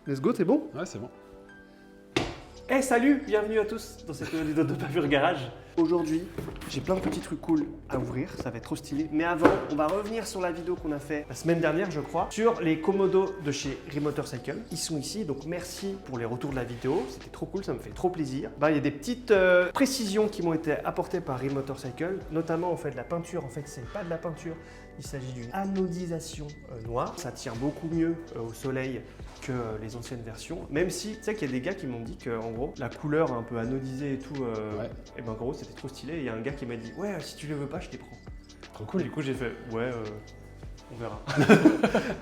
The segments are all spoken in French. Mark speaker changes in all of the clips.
Speaker 1: Let's go, t'es bon?
Speaker 2: Ouais, c'est bon.
Speaker 1: Eh salut, bienvenue à tous dans cette nouvelle vidéo de Bavure Garage. Aujourd'hui, j'ai plein de petits trucs cool à ouvrir, ça va être trop stylé. Mais avant, on va revenir sur la vidéo qu'on a fait la semaine dernière, je crois, sur les commodos de chez Remotorcycle. Ils sont ici, donc merci pour les retours de la vidéo, c'était trop cool, ça me fait trop plaisir. Il y a des petites précisions qui m'ont été apportées par Remotorcycle, notamment en fait la peinture. En fait, c'est pas de la peinture, il s'agit d'une anodisation noire. Ça tient beaucoup mieux au soleil que les anciennes versions, même si tu sais qu'il y a des gars qui m'ont dit que en gros la couleur un peu anodisée et tout, et ben en gros c'était trop stylé. Et il y a un gars qui m'a dit ouais, si tu les veux pas je les prends.
Speaker 2: Trop cool.
Speaker 1: Du coup j'ai fait ouais, on verra.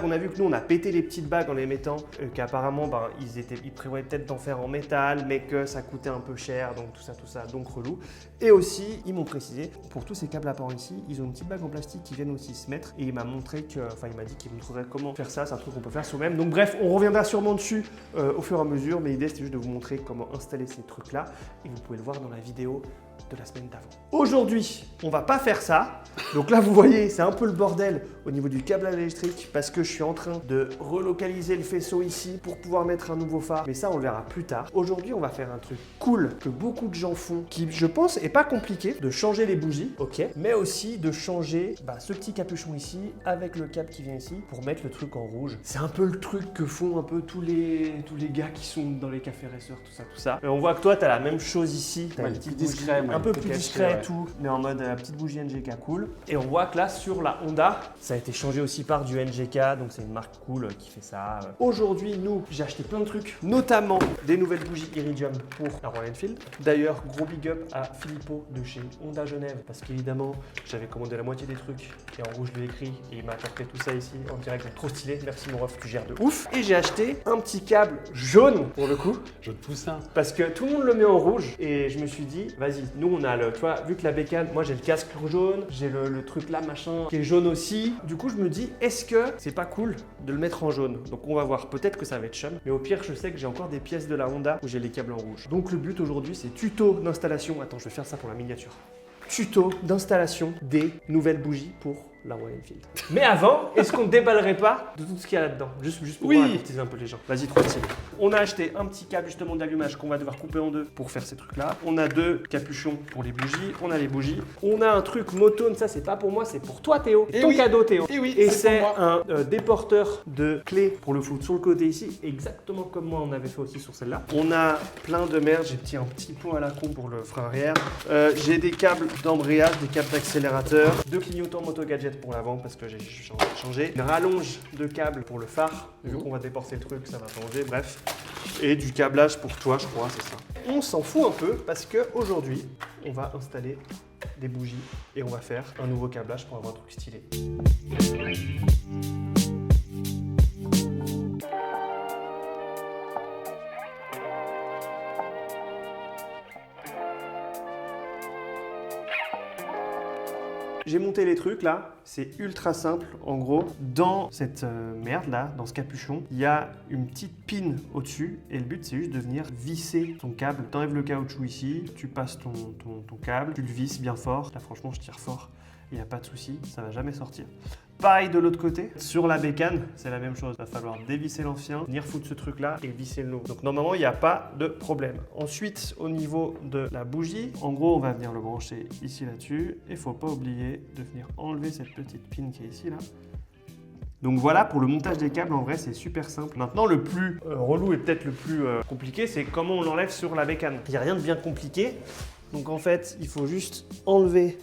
Speaker 1: On a vu que nous on a pété les petites bagues en les mettant, qu'apparemment ils prévoyaient peut-être d'en faire en métal, mais que ça coûtait un peu cher, donc tout ça, donc relou. Et aussi ils m'ont précisé pour tous ces câbles à port ici, ils ont une petite bague en plastique qui viennent aussi se mettre, et il m'a montré que, enfin il m'a dit qu'il me montrerait comment faire ça, c'est un truc qu'on peut faire soi-même. Donc bref, on reviendra sûrement dessus au fur et à mesure, mais l'idée c'était juste de vous montrer comment installer ces trucs là, et vous pouvez le voir dans la vidéo de la semaine d'avant. Aujourd'hui, on va pas faire ça. Donc là, vous voyez, c'est un peu le bordel au niveau du câblage électrique parce que je suis en train de relocaliser le faisceau ici pour pouvoir mettre un nouveau phare. Mais ça, on le verra plus tard. Aujourd'hui, on va faire un truc cool que beaucoup de gens font, qui, je pense, est pas compliqué, de changer les bougies, ok, mais aussi de changer ce petit capuchon ici avec le câble qui vient ici pour mettre le truc en rouge. C'est un peu le truc que font un peu tous les gars qui sont dans les cafés racers, tout ça. Mais on voit que toi, tu as la même chose ici. T'as une petite discret, un peu plus discret et tout, mais en mode petite bougie NGK cool. Et on voit que là, sur la Honda, ça a été changé aussi par du NGK, donc c'est une marque cool qui fait ça. Aujourd'hui, nous, j'ai acheté plein de trucs, notamment des nouvelles bougies Iridium pour la Royal Enfield. D'ailleurs, gros big up à Filippo de chez Honda Genève, parce qu'évidemment, j'avais commandé la moitié des trucs, et en rouge, je l'ai écrit, et il m'a apporté tout ça ici en direct, donc trop stylé. Merci mon ref, tu gères de ouf. Et j'ai acheté un petit câble jaune, pour le coup.
Speaker 2: Jaune poussin.
Speaker 1: Parce que tout le monde le met en rouge, et je me suis dit, vas-y, nous on a le, tu vois, vu que la bécane, moi j'ai le casque jaune, j'ai le truc là machin qui est jaune aussi. Du coup je me dis, est-ce que c'est pas cool de le mettre en jaune? Donc on va voir, peut-être que ça va être chum, mais au pire je sais que j'ai encore des pièces de la Honda où j'ai les câbles en rouge. Donc le but aujourd'hui c'est tuto d'installation, attends je vais faire ça pour la miniature. Tuto d'installation des nouvelles bougies pour la Royal Enfield. Mais avant, est-ce qu'on ne déballerait pas de tout ce qu'il y a là-dedans? Juste pour courtiser un peu les gens. Vas-y, trop stylé. On a acheté un petit câble justement d'allumage qu'on va devoir couper en deux pour faire ces trucs-là. On a deux capuchons pour les bougies. On a les bougies. On a un truc motone, ça c'est pas pour moi, c'est pour toi Théo. Ton cadeau Théo. Et c'est un déporteur de clés pour le foot sur le côté ici, exactement comme moi on avait fait aussi sur celle-là. On a plein de merde, j'ai un petit pot à la con pour le frein arrière. J'ai des câbles d'embrayage, des câbles d'accélérateur, deux clignotants moto gadget pour l'avant parce que j'ai changé. Une rallonge de câble pour le phare, vu qu'on va déporter le truc, ça va changer, bref. Et du câblage pour toi, je crois, c'est ça. On s'en fout un peu parce qu'aujourd'hui, on va installer des bougies et on va faire un nouveau câblage pour avoir un truc stylé. J'ai monté les trucs là, c'est ultra simple. En gros, dans cette merde là, dans ce capuchon, il y a une petite pin au-dessus et le but c'est juste de venir visser ton câble. T'enlèves le caoutchouc ici, tu passes ton câble, tu le visses bien fort. Là franchement je tire fort, il n'y a pas de souci, ça va jamais sortir. Pareil de l'autre côté, sur la bécane, c'est la même chose. Il va falloir dévisser l'ancien, venir foutre ce truc là et visser le nouveau. Donc normalement, il n'y a pas de problème. Ensuite, au niveau de la bougie, en gros, on va venir le brancher ici là-dessus. Et il ne faut pas oublier de venir enlever cette petite pin qui est ici là. Donc voilà, pour le montage des câbles, en vrai, c'est super simple. Maintenant, le plus relou et peut-être le plus compliqué, c'est comment on l'enlève sur la bécane. Il n'y a rien de bien compliqué. Donc en fait, il faut juste enlever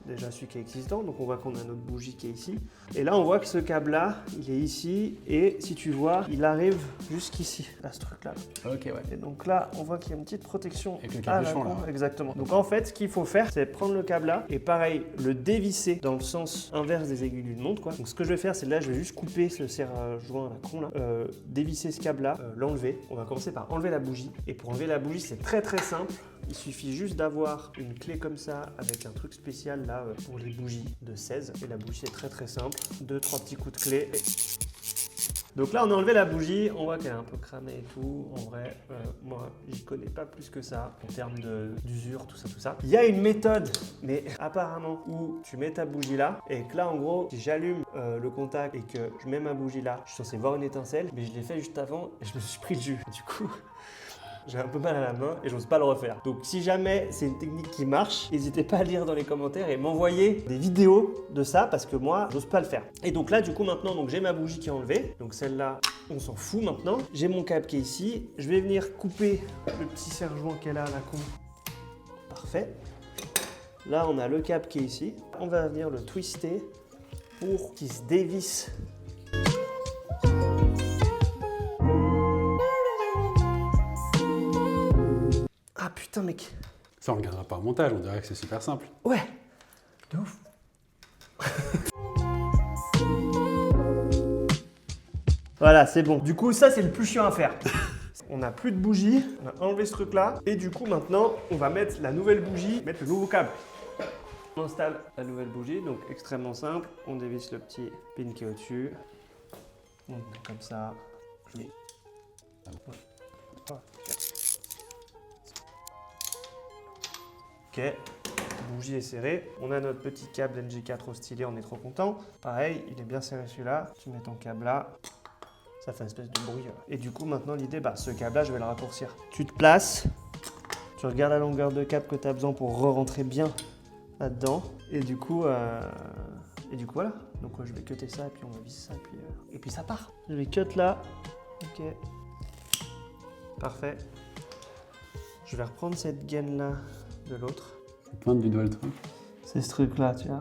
Speaker 1: déjà celui qui est existant, donc on voit qu'on a notre bougie qui est ici. Et là on voit que ce câble là, il est ici et si tu vois, il arrive jusqu'ici, là ce truc là.
Speaker 2: Ok ouais.
Speaker 1: Et donc là on voit qu'il y a une petite protection
Speaker 2: avec le capuchon là.
Speaker 1: Exactement. Donc en fait ce qu'il faut faire c'est prendre le câble là et pareil le dévisser dans le sens inverse des aiguilles d'une montre quoi. Donc ce que je vais faire c'est là je vais juste couper ce serre-joint à la con là, dévisser ce câble là, l'enlever. On va commencer par enlever la bougie et pour enlever la bougie c'est très simple. Il suffit juste d'avoir une clé comme ça avec un truc spécial là pour les bougies de 16 et la bougie est très simple. 2-3 petits coups de clé. Donc là, on a enlevé la bougie. On voit qu'elle est un peu cramée et tout. En vrai, moi, j'y connais pas plus que ça en termes d'usure, tout ça, tout ça. Il y a une méthode, mais apparemment, où tu mets ta bougie là et que là, en gros, si j'allume le contact et que je mets ma bougie là, je suis censé voir une étincelle, mais je l'ai fait juste avant et je me suis pris le jus. Du coup, j'ai un peu mal à la main et j'ose pas le refaire. Donc si jamais c'est une technique qui marche, n'hésitez pas à lire dans les commentaires et m'envoyer des vidéos de ça parce que moi, j'ose pas le faire. Et donc là, du coup, maintenant, donc j'ai ma bougie qui est enlevée. Donc celle-là, on s'en fout maintenant. J'ai mon câble qui est ici. Je vais venir couper le petit serre-joint qu'elle a, la con. Parfait. Là, on a le câble qui est ici. On va venir le twister pour qu'il se dévisse. Ah putain mec.
Speaker 2: Ça, on regardera pas en montage, on dirait que c'est super simple.
Speaker 1: Ouais. De ouf. Voilà, c'est bon. Du coup, ça, c'est le plus chiant à faire. On n'a plus de bougie, on a enlevé ce truc-là. Et du coup, maintenant, on va mettre la nouvelle bougie, mettre le nouveau câble. On installe la nouvelle bougie, donc extrêmement simple. On dévisse le petit pin qui est au-dessus. On met comme ça. Et... Ok, bougie est serrée. On a notre petit câble NG4 au stylet, on est trop content. Pareil, il est bien serré celui-là. Tu mets ton câble là, ça fait une espèce de bruit. Et du coup, maintenant l'idée, ce câble-là, je vais le raccourcir. Tu te places, tu regardes la longueur de câble que tu as besoin pour re-rentrer bien là-dedans. Et du coup, voilà. Donc je vais cutter ça et puis on va visser ça et puis ça part. Je vais cut là. Ok. Parfait. Je vais reprendre cette gaine-là de l'autre.
Speaker 2: Pointe du doigt le truc.
Speaker 1: C'est ce truc-là, tu vois.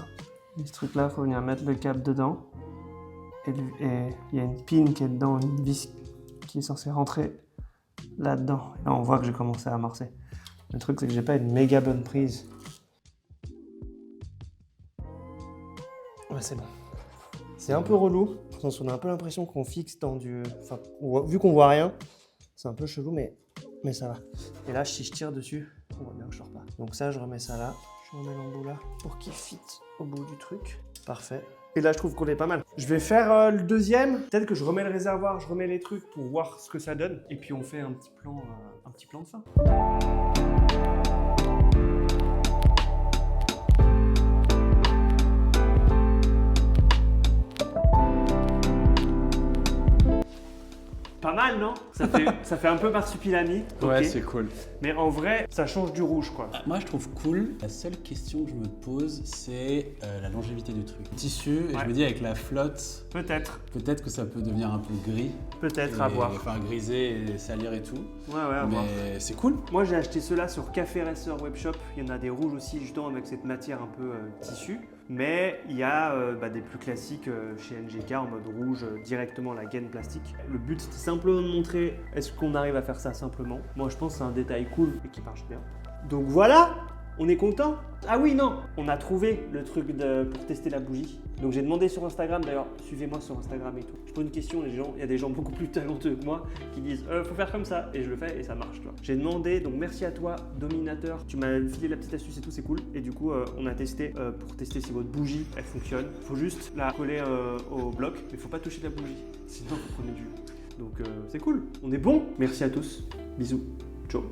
Speaker 1: Et ce truc-là, il faut venir mettre le câble dedans. Et il y a une pin qui est dedans, une vis qui est censée rentrer là-dedans. Et là, on voit que j'ai commencé à amorcer. Le truc, c'est que j'ai pas une méga bonne prise. Ouais, c'est bon. C'est un peu relou. On a un peu l'impression qu'on fixe dans du... Enfin, vu qu'on voit rien, c'est un peu chelou, mais ça va. Et là, si je tire dessus, on voit bien que je sors pas. Donc ça, je remets ça là. Je remets l'embout là pour qu'il fit au bout du truc. Parfait. Et là, je trouve qu'on est pas mal. Je vais faire le deuxième. Peut-être que je remets le réservoir, je remets les trucs pour voir ce que ça donne. Et puis on fait un petit plan de fin. Pas mal, non? Ça fait un peu marsupilami.
Speaker 2: Ouais,
Speaker 1: okay.
Speaker 2: c'est cool.
Speaker 1: Mais en vrai, ça change du rouge, quoi.
Speaker 2: Moi, je trouve cool. La seule question que je me pose, c'est la longévité du truc. Tissu, et je me dis avec la flotte, peut-être que ça peut devenir un peu gris.
Speaker 1: Peut-être, à voir.
Speaker 2: Enfin, griser et salir et tout.
Speaker 1: Ouais, à voir.
Speaker 2: Mais c'est cool.
Speaker 1: Moi, j'ai acheté ceux-là sur Café Racer Webshop. Il y en a des rouges aussi, justement, avec cette matière un peu tissu. Mais il y a des plus classiques chez NGK en mode rouge, directement la gaine plastique. Le but, c'était simplement de montrer est-ce qu'on arrive à faire ça simplement. Moi, je pense que c'est un détail cool et qui marche bien. Donc voilà, on est content. Ah oui, non, on a trouvé le truc pour tester la bougie. Donc j'ai demandé sur Instagram, d'ailleurs, suivez-moi sur Instagram et tout. Je pose une question, il y a des gens beaucoup plus talentueux que moi qui disent faut faire comme ça, et je le fais et ça marche, tu vois. J'ai demandé, donc merci à toi, Dominateur, tu m'as filé la petite astuce et tout, c'est cool. Et du coup, on a testé pour tester si votre bougie, elle fonctionne. Faut juste la coller au bloc, mais faut pas toucher la bougie, sinon vous prenez du jus. Donc c'est cool, on est bon. Merci à tous, bisous, ciao.